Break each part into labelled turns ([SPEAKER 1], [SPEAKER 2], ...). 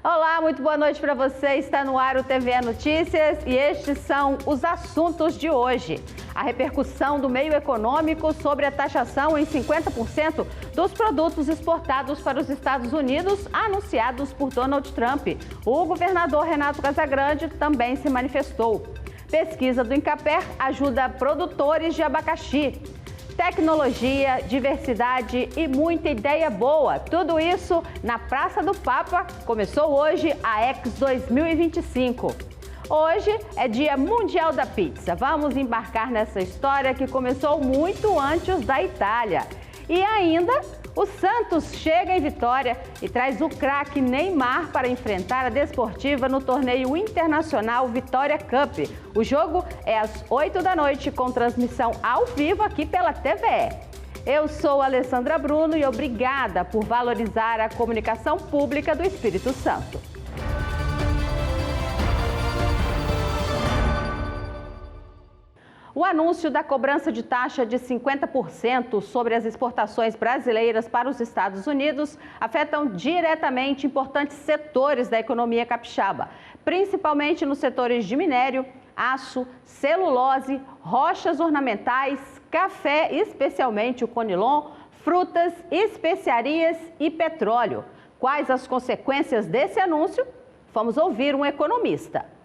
[SPEAKER 1] Olá, muito boa noite para você. Está no ar o TVE Notícias e estes são os assuntos de hoje. A repercussão do meio econômico sobre a taxação em 50% dos produtos exportados para os Estados Unidos, anunciados por Donald Trump. O governador Renato Casagrande também se manifestou. Pesquisa do Incaper ajuda produtores de abacaxi. Tecnologia, diversidade e muita ideia boa. Tudo isso na Praça do Papa. Começou hoje a Ex 2025. Hoje é Dia Mundial da Pizza. Vamos embarcar nessa história que começou muito antes da Itália. E ainda, o Santos chega em Vitória e traz o craque Neymar para enfrentar a Desportiva no torneio internacional Vitória Cup. O jogo é às 8 da noite com transmissão ao vivo aqui pela TVE. Eu sou Alessandra Bruno e obrigada por valorizar a comunicação pública do Espírito Santo. O anúncio da cobrança de taxa de 50% sobre as exportações brasileiras para os Estados Unidos afetam diretamente importantes setores da economia capixaba, principalmente nos setores de minério, aço, celulose, rochas ornamentais, café, especialmente o conilon, frutas, especiarias e petróleo. Quais as consequências desse anúncio? Vamos ouvir um economista.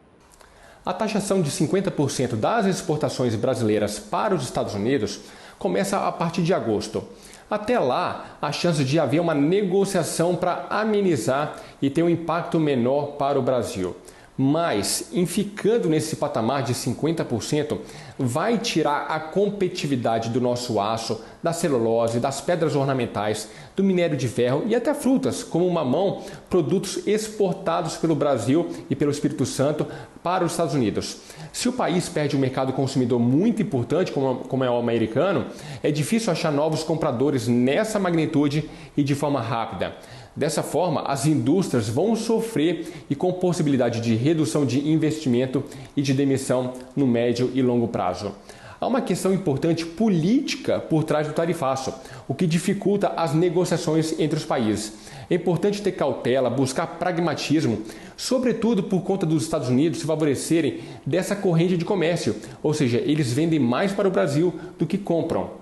[SPEAKER 2] A taxação de 50% das exportações brasileiras para os Estados Unidos começa a partir de agosto. Até lá, a chance de haver uma negociação para amenizar e ter um impacto menor para o Brasil. Mas, em ficando nesse patamar de 50%, vai tirar a competitividade do nosso aço, da celulose, das pedras ornamentais, do minério de ferro e até frutas, como o mamão, produtos exportados pelo Brasil e pelo Espírito Santo para os Estados Unidos. Se o país perde um mercado consumidor muito importante, como é o americano, é difícil achar novos compradores nessa magnitude e de forma rápida. Dessa forma, as indústrias vão sofrer e com possibilidade de redução de investimento e de demissão no médio e longo prazo. Há uma questão importante política por trás do tarifaço, o que dificulta as negociações entre os países. É importante ter cautela, buscar pragmatismo, sobretudo por conta dos Estados Unidos se favorecerem dessa corrente de comércio, ou seja, eles vendem mais para o Brasil do que compram.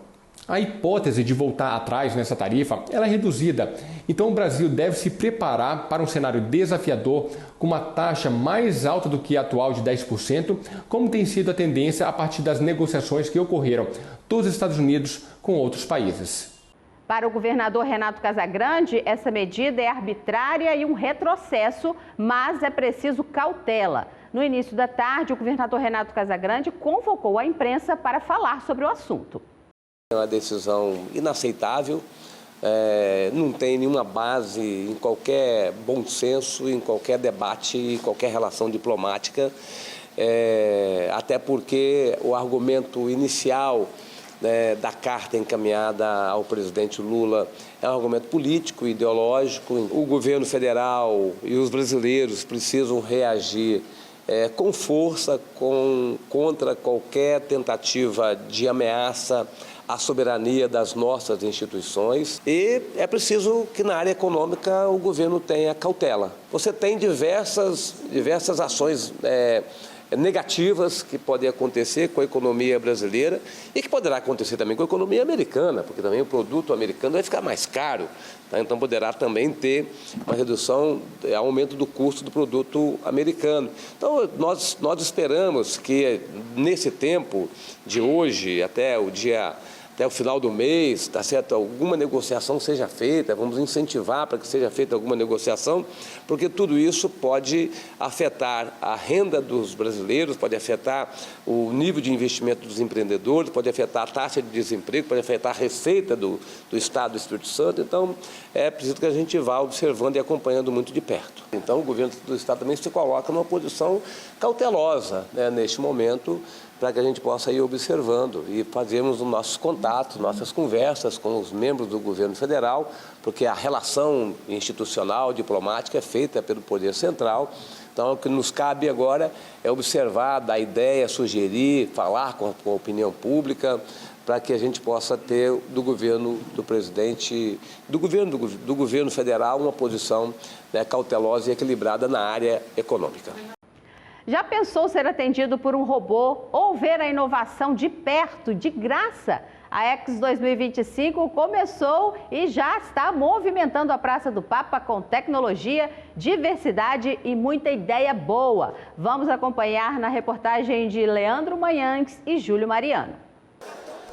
[SPEAKER 2] A hipótese de voltar atrás nessa tarifa ela é reduzida, então o Brasil deve se preparar para um cenário desafiador com uma taxa mais alta do que a atual de 10%, como tem sido a tendência a partir das negociações que ocorreram dos Estados Unidos com outros países.
[SPEAKER 1] Para o governador Renato Casagrande, essa medida é arbitrária e um retrocesso, mas é preciso cautela. No início da tarde, o governador Renato Casagrande convocou a imprensa para falar sobre o assunto.
[SPEAKER 3] É uma decisão inaceitável, não tem nenhuma base em qualquer bom senso, em qualquer debate, em qualquer relação diplomática, até porque o argumento inicial da carta encaminhada ao presidente Lula é um argumento político, ideológico. O governo federal e os brasileiros precisam reagir com força contra qualquer tentativa de ameaça à soberania das nossas instituições e é preciso que na área econômica o governo tenha cautela. Você tem diversas ações negativas que podem acontecer com a economia brasileira e que poderá acontecer também com a economia americana, porque também o produto americano vai ficar mais caro, tá? Então poderá também ter uma redução, aumento do custo do produto americano. Então nós esperamos que nesse tempo de hoje até o final do mês, tá certo? Alguma negociação seja feita, vamos incentivar para que seja feita alguma negociação, porque tudo isso pode afetar a renda dos brasileiros, pode afetar o nível de investimento dos empreendedores, pode afetar a taxa de desemprego, pode afetar a receita do Estado do Espírito Santo. Então, é preciso que a gente vá observando e acompanhando muito de perto. Então, o governo do Estado também se coloca numa posição cautelosa, neste momento, para que a gente possa ir observando e fazermos os nossos contatos, nossas conversas com os membros do governo federal, porque a relação institucional, diplomática é feita pelo Poder Central. Então, o que nos cabe agora é observar, dar ideia, sugerir, falar com a opinião pública, para que a gente possa ter do governo do presidente, do governo federal, uma posição, né, cautelosa e equilibrada na área econômica.
[SPEAKER 1] Já pensou ser atendido por um robô ou ver a inovação de perto, de graça? A Expo 2025 começou e já está movimentando a Praça do Papa com tecnologia, diversidade e muita ideia boa. Vamos acompanhar na reportagem de Leandro Manhanques e Júlio Mariano.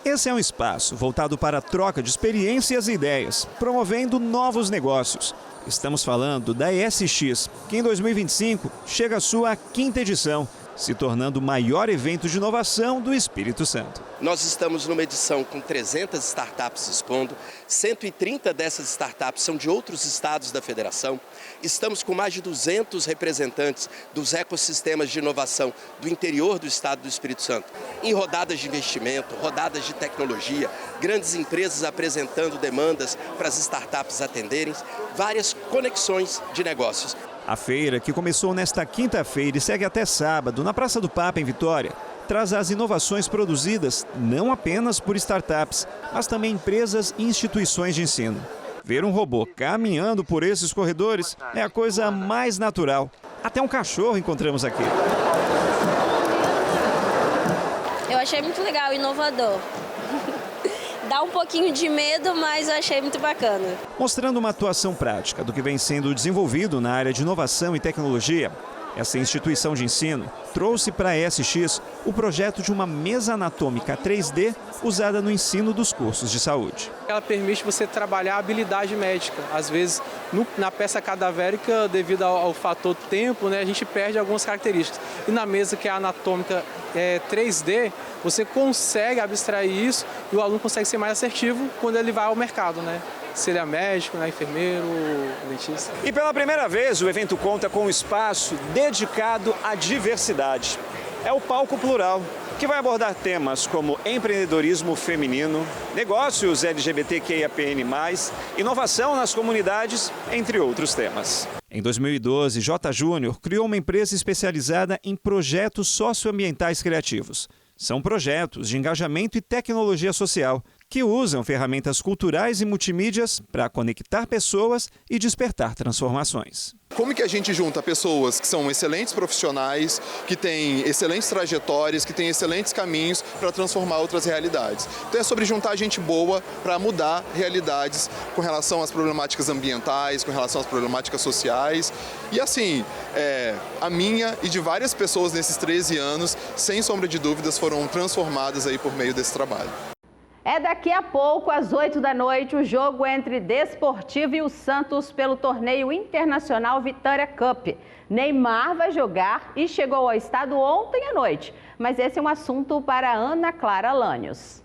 [SPEAKER 4] Esse é um espaço voltado para a troca de experiências e ideias, promovendo novos negócios. Estamos falando da ESX, que em 2025 chega à sua 5ª edição, se tornando o maior evento de inovação do Espírito Santo.
[SPEAKER 5] Nós estamos numa edição com 300 startups expondo, 130 dessas startups são de outros estados da federação. Estamos com mais de 200 representantes dos ecossistemas de inovação do interior do estado do Espírito Santo, em rodadas de investimento, rodadas de tecnologia, grandes empresas apresentando demandas para as startups atenderem, várias conexões de negócios.
[SPEAKER 4] A feira, que começou nesta quinta-feira e segue até sábado na Praça do Papa, em Vitória, traz as inovações produzidas não apenas por startups, mas também empresas e instituições de ensino. Ver um robô caminhando por esses corredores é a coisa mais natural. Até um cachorro encontramos aqui.
[SPEAKER 6] Eu achei muito legal, inovador. Dá um pouquinho de medo, mas eu achei muito bacana.
[SPEAKER 4] Mostrando uma atuação prática do que vem sendo desenvolvido na área de inovação e tecnologia, essa instituição de ensino trouxe para a ESX o projeto de uma mesa anatômica 3D usada no ensino dos cursos de saúde.
[SPEAKER 7] Ela permite você trabalhar a habilidade médica. Às vezes, na peça cadavérica, devido ao fator tempo, né, a gente perde algumas características. E na mesa que é anatômica 3D, você consegue abstrair isso e o aluno consegue ser mais assertivo quando ele vai ao mercado, né? Se ele é médico, né, enfermeiro, dentista.
[SPEAKER 4] E pela primeira vez o evento conta com um espaço dedicado à diversidade. É o Palco Plural, que vai abordar temas como empreendedorismo feminino, negócios LGBTQIAPN+, inovação nas comunidades, entre outros temas. Em 2012, J. Júnior criou uma empresa especializada em projetos socioambientais criativos. São projetos de engajamento e tecnologia social que usam ferramentas culturais e multimídias para conectar pessoas e despertar transformações.
[SPEAKER 8] Como que a gente junta pessoas que são excelentes profissionais, que têm excelentes trajetórias, que têm excelentes caminhos para transformar outras realidades? Então é sobre juntar gente boa para mudar realidades com relação às problemáticas ambientais, com relação às problemáticas sociais. E assim, a minha e de várias pessoas nesses 13 anos, sem sombra de dúvidas, foram transformadas aí por meio desse trabalho.
[SPEAKER 1] É daqui a pouco, às 8 da noite, o jogo entre Desportivo e o Santos pelo torneio internacional Vitória Cup. Neymar vai jogar e chegou ao estado ontem à noite. Mas esse é um assunto para Ana Clara Lânios.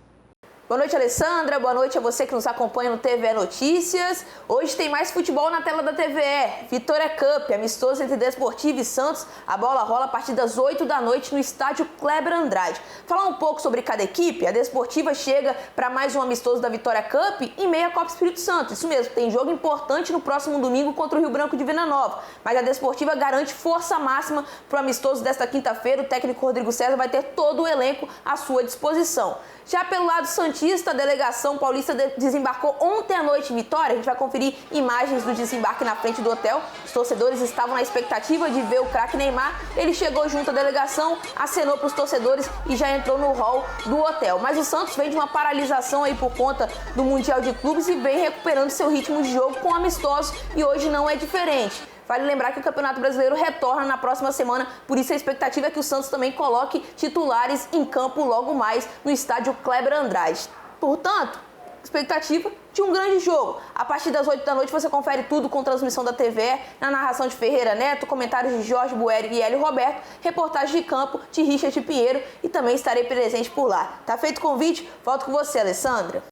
[SPEAKER 9] Boa noite, Alessandra. Boa noite a você que nos acompanha no TVE Notícias. Hoje tem mais futebol na tela da TVE. Vitória Cup, amistoso entre Desportivo e Santos. A bola rola a partir das 8 da noite no estádio Kleber Andrade. Falar um pouco sobre cada equipe, a Desportiva chega para mais um amistoso da Vitória Cup em meio à Copa Espírito Santo. Isso mesmo, tem jogo importante no próximo domingo contra o Rio Branco de Vila Nova. Mas a Desportiva garante força máxima para o amistoso desta quinta-feira. O técnico Rodrigo César vai ter todo o elenco à sua disposição. Já pelo lado santista, a delegação paulista desembarcou ontem à noite em Vitória. A gente vai conferir imagens do desembarque na frente do hotel. Os torcedores estavam na expectativa de ver o craque Neymar. Ele chegou junto à delegação, acenou para os torcedores e já entrou no hall do hotel. Mas o Santos vem de uma paralisação aí por conta do Mundial de Clubes e vem recuperando seu ritmo de jogo com amistosos e hoje não é diferente. Vale lembrar que o Campeonato Brasileiro retorna na próxima semana, por isso a expectativa é que o Santos também coloque titulares em campo logo mais no estádio Kleber Andrade. Portanto, expectativa de um grande jogo. A partir das 8 da noite você confere tudo com transmissão da TVE, na narração de Ferreira Neto, comentários de Jorge Bueri e Hélio Roberto, reportagem de campo de Richard Pinheiro e também estarei presente por lá. Tá feito o convite? Volto com você, Alessandra.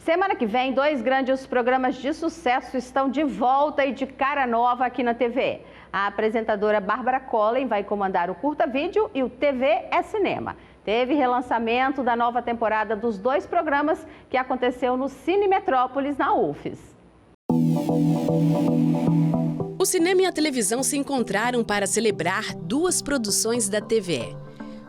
[SPEAKER 1] Semana que vem, 2 grandes programas de sucesso estão de volta e de cara nova aqui na TVE. A apresentadora Bárbara Collen vai comandar o Curta Vídeo e o TV é Cinema. Teve relançamento da nova temporada dos 2 programas que aconteceu no Cine Metrópolis, na UFES.
[SPEAKER 10] O cinema e a televisão se encontraram para celebrar 2 produções da TVE.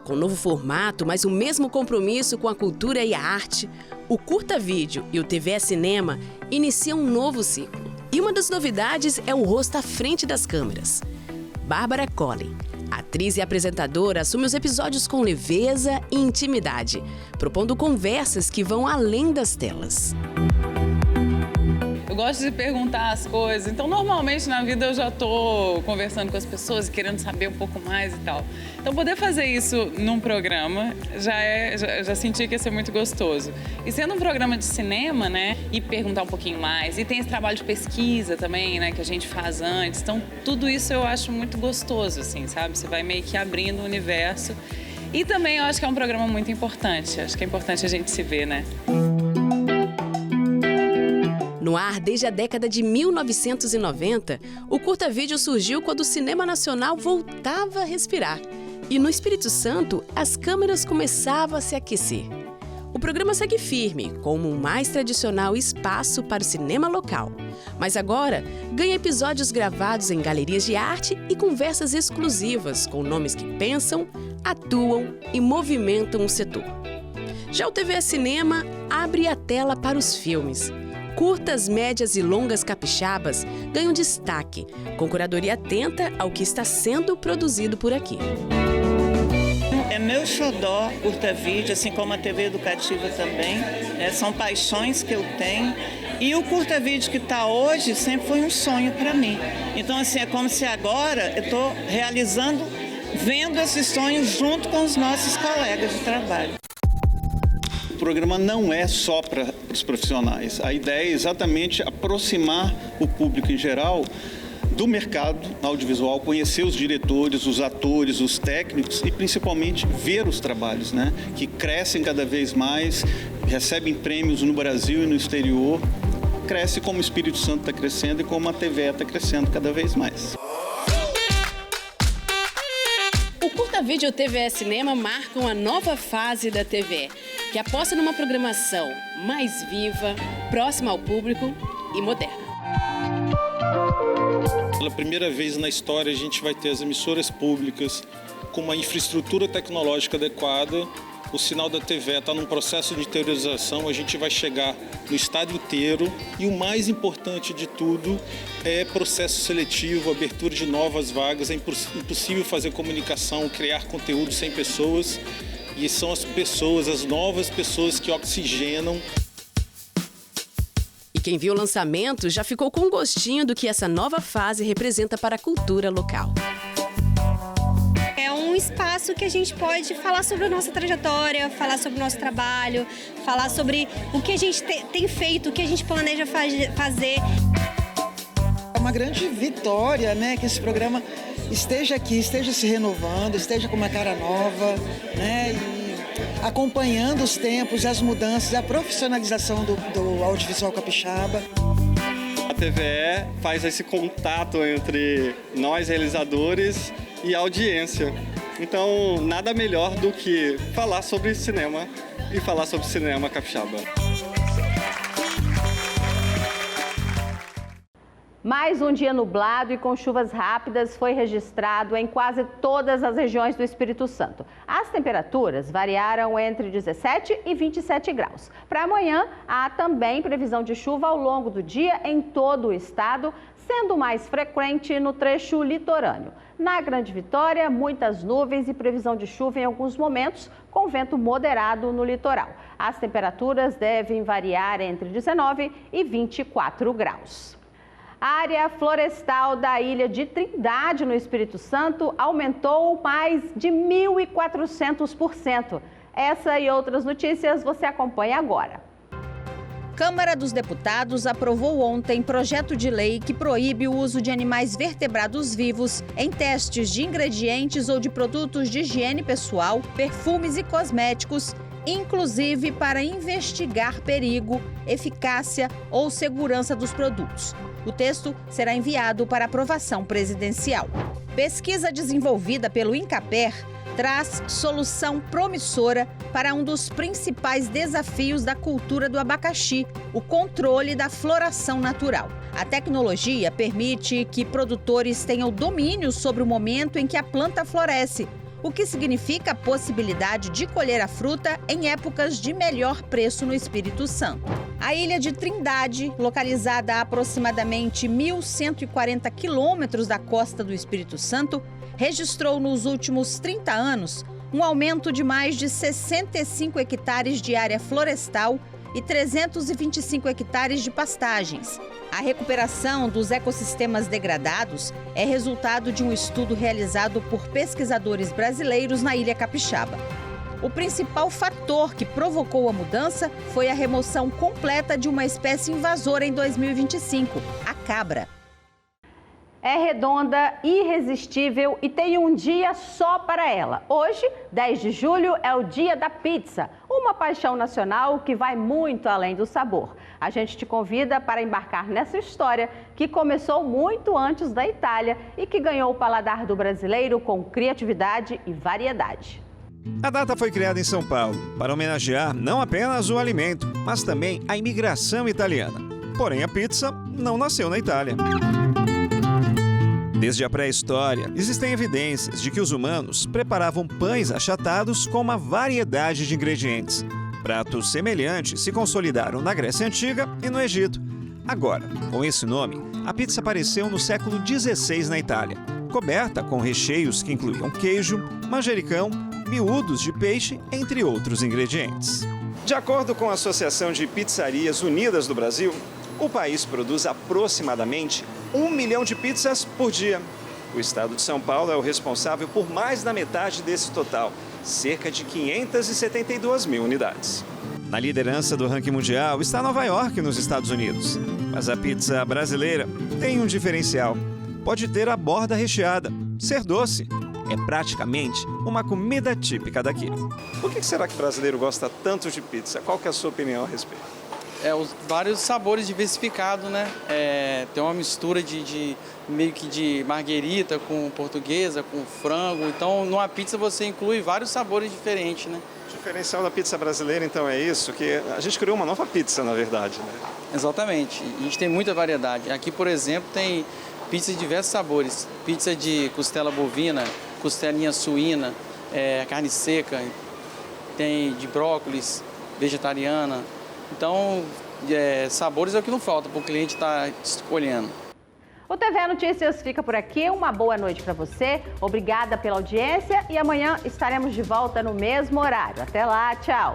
[SPEAKER 10] Com novo formato, mas o mesmo compromisso com a cultura e a arte, o Curta Vídeo e o TVE Cinema iniciam um novo ciclo. E uma das novidades é o rosto à frente das câmeras. Bárbara Collin, atriz e apresentadora, assume os episódios com leveza e intimidade, propondo conversas que vão além das telas.
[SPEAKER 11] Eu gosto de perguntar as coisas, então normalmente na vida eu já estou conversando com as pessoas e querendo saber um pouco mais e tal. Então poder fazer isso num programa já senti que ia ser muito gostoso. E sendo um programa de cinema, né, e perguntar um pouquinho mais, e tem esse trabalho de pesquisa também, né, que a gente faz antes, então tudo isso eu acho muito gostoso, assim, sabe? Você vai meio que abrindo o universo. E também eu acho que é um programa muito importante, acho que é importante a gente se ver, né?
[SPEAKER 10] No ar desde a década de 1990, o Curta Vídeo surgiu quando o cinema nacional voltava a respirar. E no Espírito Santo, as câmeras começavam a se aquecer. O programa segue firme, como o mais tradicional espaço para o cinema local. Mas agora, ganha episódios gravados em galerias de arte e conversas exclusivas com nomes que pensam, atuam e movimentam o setor. Já o TVE Cinema abre a tela para os filmes. Curtas, médias e longas capixabas ganham destaque, com curadoria atenta ao que está sendo produzido por aqui.
[SPEAKER 12] É meu xodó, Curta Vídeo, assim como a TV Educativa também. São paixões que eu tenho. E o Curta Vídeo que está hoje sempre foi um sonho para mim. Então, assim, é como se agora eu estou realizando, vendo esse sonho junto com os nossos colegas de trabalho.
[SPEAKER 13] O programa não é só para os profissionais. A ideia é exatamente aproximar o público em geral do mercado audiovisual, conhecer os diretores, os atores, os técnicos e principalmente ver os trabalhos, né? Que crescem cada vez mais, recebem prêmios no Brasil e no exterior. Cresce como o Espírito Santo está crescendo e como a TVE está crescendo cada vez mais.
[SPEAKER 10] O Curta Vídeo e o TVE Cinema marcam a nova fase da TVE, que aposta numa programação mais viva, próxima ao público e moderna.
[SPEAKER 14] Pela primeira vez na história, a gente vai ter as emissoras públicas com uma infraestrutura tecnológica adequada. O sinal da TVE está num processo de interiorização, a gente vai chegar no estado inteiro. E o mais importante de tudo é processo seletivo, abertura de novas vagas. É impossível fazer comunicação, criar conteúdo sem pessoas. E são as pessoas, as novas pessoas que oxigenam.
[SPEAKER 10] E quem viu o lançamento já ficou com um gostinho do que essa nova fase representa para a cultura local.
[SPEAKER 15] É um espaço que a gente pode falar sobre a nossa trajetória, falar sobre o nosso trabalho, falar sobre o que a gente tem feito, o que a gente planeja fazer.
[SPEAKER 16] É uma grande vitória, né, que esse programa esteja aqui, esteja se renovando, esteja com uma cara nova, né, e acompanhando os tempos, as mudanças, a profissionalização do audiovisual capixaba.
[SPEAKER 17] A TVE faz esse contato entre nós realizadores e a audiência. Então, nada melhor do que falar sobre cinema e falar sobre cinema capixaba.
[SPEAKER 1] Mais um dia nublado e com chuvas rápidas foi registrado em quase todas as regiões do Espírito Santo. As temperaturas variaram entre 17 e 27 graus. Para amanhã, há também previsão de chuva ao longo do dia em todo o estado, sendo mais frequente no trecho litorâneo. Na Grande Vitória, muitas nuvens e previsão de chuva em alguns momentos, com vento moderado no litoral. As temperaturas devem variar entre 19 e 24 graus. A área florestal da ilha de Trindade, no Espírito Santo, aumentou mais de 1.400%. Essa e outras notícias você acompanha agora. Câmara dos Deputados aprovou ontem projeto de lei que proíbe o uso de animais vertebrados vivos em testes de ingredientes ou de produtos de higiene pessoal, perfumes e cosméticos, inclusive para investigar perigo, eficácia ou segurança dos produtos. O texto será enviado para aprovação presidencial. Pesquisa desenvolvida pelo INCAPER traz solução promissora para um dos principais desafios da cultura do abacaxi, o controle da floração natural. A tecnologia permite que produtores tenham domínio sobre o momento em que a planta floresce,
[SPEAKER 18] o que significa a possibilidade de colher a fruta em épocas de melhor preço no Espírito Santo. A ilha de Trindade, localizada a aproximadamente 1.140 quilômetros da costa do Espírito Santo, registrou nos últimos 30 anos um aumento de mais de 65 hectares de área florestal e 325 hectares de pastagens. A recuperação dos ecossistemas degradados é resultado de um estudo realizado por pesquisadores brasileiros na Ilha Capixaba. O principal fator que provocou a mudança foi a remoção completa de uma espécie invasora em 2025, a cabra.
[SPEAKER 1] É redonda, irresistível e tem um dia só para ela. Hoje, 10 de julho, é o dia da pizza, uma paixão nacional que vai muito além do sabor. A gente te convida para embarcar nessa história que começou muito antes da Itália e que ganhou o paladar do brasileiro com criatividade e variedade.
[SPEAKER 4] A data foi criada em São Paulo para homenagear não apenas o alimento, mas também a imigração italiana. Porém, a pizza não nasceu na Itália. Desde a pré-história, existem evidências de que os humanos preparavam pães achatados com uma variedade de ingredientes. Pratos semelhantes se consolidaram na Grécia Antiga e no Egito. Agora, com esse nome, a pizza apareceu no século XVI na Itália, coberta com recheios que incluíam queijo, manjericão, miúdos de peixe, entre outros ingredientes. De acordo com a Associação de Pizzarias Unidas do Brasil, o país produz aproximadamente 1 milhão de pizzas por dia. O estado de São Paulo é o responsável por mais da metade desse total, cerca de 572 mil unidades. Na liderança do ranking mundial está Nova York, nos Estados Unidos. Mas a pizza brasileira tem um diferencial. Pode ter a borda recheada, ser doce. É praticamente uma comida típica daqui. Por que será que o brasileiro gosta tanto de pizza? Qual que é a sua opinião a respeito?
[SPEAKER 7] Os vários sabores diversificados, né? Tem uma mistura meio que de marguerita com portuguesa, com frango. Então, numa pizza você inclui vários sabores diferentes, né?
[SPEAKER 4] O diferencial da pizza brasileira, então, é isso? Que a gente criou uma nova pizza, na verdade, né?
[SPEAKER 7] Exatamente. A gente tem muita variedade. Aqui, por exemplo, tem pizza de diversos sabores. Pizza de costela bovina, costelinha suína, carne seca, tem de brócolis, vegetariana. Então, sabores é o que não falta para o cliente estar escolhendo.
[SPEAKER 1] O TV Notícias fica por aqui. Uma boa noite para você. Obrigada pela audiência e amanhã estaremos de volta no mesmo horário. Até lá, tchau!